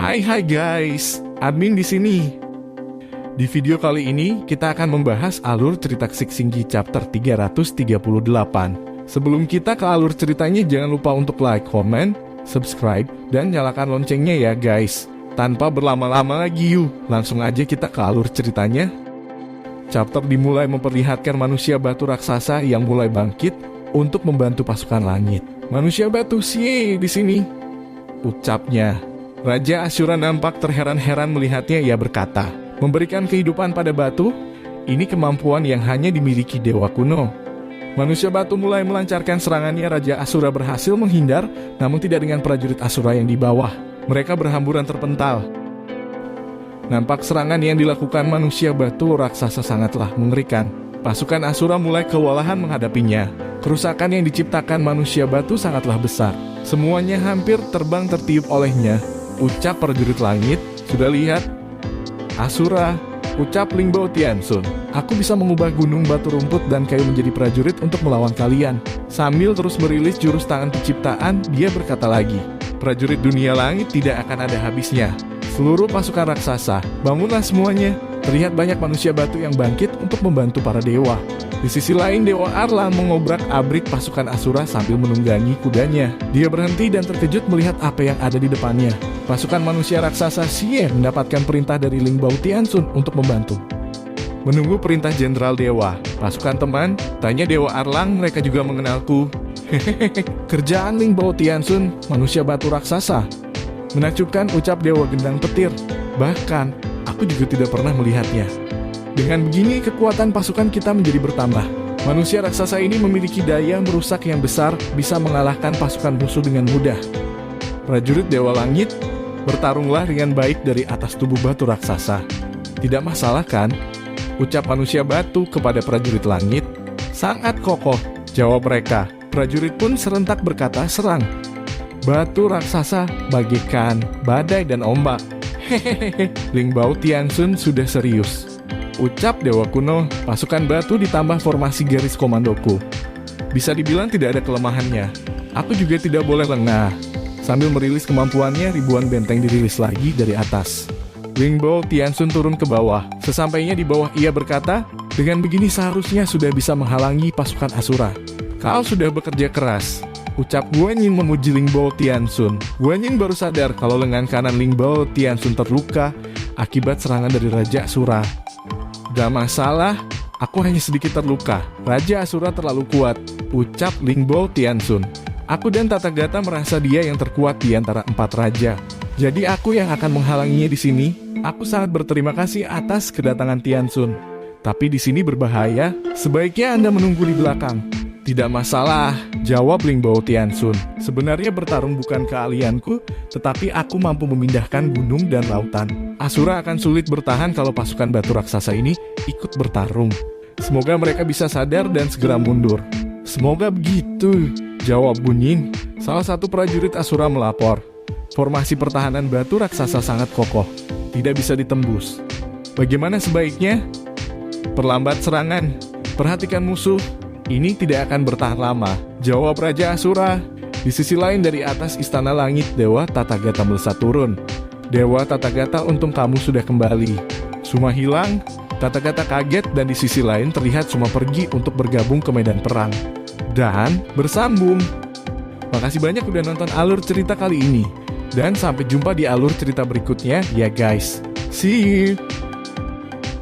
Hai guys, admin di sini. Di video kali ini kita akan membahas alur cerita Xingqiu chapter 338. Sebelum kita ke alur ceritanya, jangan lupa untuk like, comment, subscribe, dan nyalakan loncengnya ya guys. Tanpa berlama-lama lagi yuk, langsung aja kita ke alur ceritanya. Chapter dimulai memperlihatkan manusia batu raksasa yang mulai bangkit untuk membantu pasukan langit. Manusia batu sih di sini, ucapnya. Raja Asura nampak terheran-heran melihatnya. Ia berkata, memberikan kehidupan pada batu, ini kemampuan yang hanya dimiliki dewa kuno. Manusia batu mulai melancarkan serangannya. Raja Asura berhasil menghindar, namun tidak dengan prajurit Asura yang di bawah. Mereka berhamburan terpental. Nampak serangan yang dilakukan manusia batu raksasa sangatlah mengerikan. Pasukan Asura mulai kewalahan menghadapinya. Kerusakan yang diciptakan manusia batu sangatlah besar. Semuanya hampir terbang tertiup olehnya. Ucap prajurit langit, sudah lihat? Asura, ucap Lingbao Tiansun. Aku bisa mengubah gunung, batu, rumput, dan kayu menjadi prajurit untuk melawan kalian. Sambil terus merilis jurus tangan penciptaan, dia berkata lagi, prajurit dunia langit tidak akan ada habisnya. Seluruh pasukan raksasa, bangunlah semuanya. Terlihat banyak manusia batu yang bangkit untuk membantu para dewa. Di sisi lain, Dewa Arlang mengobrak-abrik pasukan Asura sambil menunggangi kudanya. Dia berhenti dan terkejut melihat apa yang ada di depannya. Pasukan manusia raksasa Xie mendapatkan perintah dari Lingbao Tiansun untuk membantu. Menunggu perintah Jenderal Dewa. Pasukan teman, tanya Dewa Arlang, mereka juga mengenalku. Hehehe, kerjaan Lingbao Tiansun, manusia batu raksasa. Menakjubkan, ucap Dewa Gendang Petir. Bahkan, aku juga tidak pernah melihatnya. Dengan begini, kekuatan pasukan kita menjadi bertambah. Manusia raksasa ini memiliki daya merusak yang besar, bisa mengalahkan pasukan musuh dengan mudah. Prajurit Dewa Langit, bertarunglah dengan baik dari atas tubuh batu raksasa. Tidak masalah kan? Ucap manusia batu kepada prajurit langit. Sangat kokoh, jawab mereka. Prajurit pun serentak berkata, serang. Batu raksasa bagaikan badai dan ombak. Hehehe, Lingbao Tiansun sudah serius. Ucap Dewa Kuno, pasukan batu ditambah formasi garis komandoku. Bisa dibilang tidak ada kelemahannya. Aku juga tidak boleh lengah. Sambil merilis kemampuannya, ribuan benteng dirilis lagi dari atas. Lingbao Tiansun turun ke bawah. Sesampainya di bawah, ia berkata, dengan begini seharusnya sudah bisa menghalangi pasukan Asura. Kau sudah bekerja keras. Ucap Guanyin memuji Lingbao Tiansun. Guanyin baru sadar kalau lengan kanan Lingbao Tiansun terluka akibat serangan dari Raja Asura. Gak masalah, aku hanya sedikit terluka. Raja Asura terlalu kuat, ucap Lingbao Tiansun. Aku dan Tathagata merasa dia yang terkuat di antara 4 raja. Jadi aku yang akan menghalanginya di sini. Aku sangat berterima kasih atas kedatangan Tiansun. Tapi di sini berbahaya, sebaiknya Anda menunggu di belakang. Tidak masalah, jawab Lingbao Tiansun. Sebenarnya bertarung bukan keahlianku, tetapi aku mampu memindahkan gunung dan lautan. Asura akan sulit bertahan kalau pasukan batu raksasa ini ikut bertarung. Semoga mereka bisa sadar dan segera mundur. Semoga begitu, jawab Bunyin. Salah satu prajurit Asura melapor. Formasi pertahanan batu raksasa sangat kokoh, tidak bisa ditembus. Bagaimana sebaiknya? Perlambat serangan, perhatikan musuh. Ini tidak akan bertahan lama, jawab Raja Asura. Di sisi lain dari atas istana langit, Dewa Tathagata melesat turun. Dewa Tathagata, untung kamu sudah kembali. Suma hilang, Tathagata kaget dan di sisi lain terlihat Suma pergi untuk bergabung ke medan perang. Dan bersambung. Makasih banyak udah nonton alur cerita kali ini. Dan sampai jumpa di alur cerita berikutnya ya guys. See you!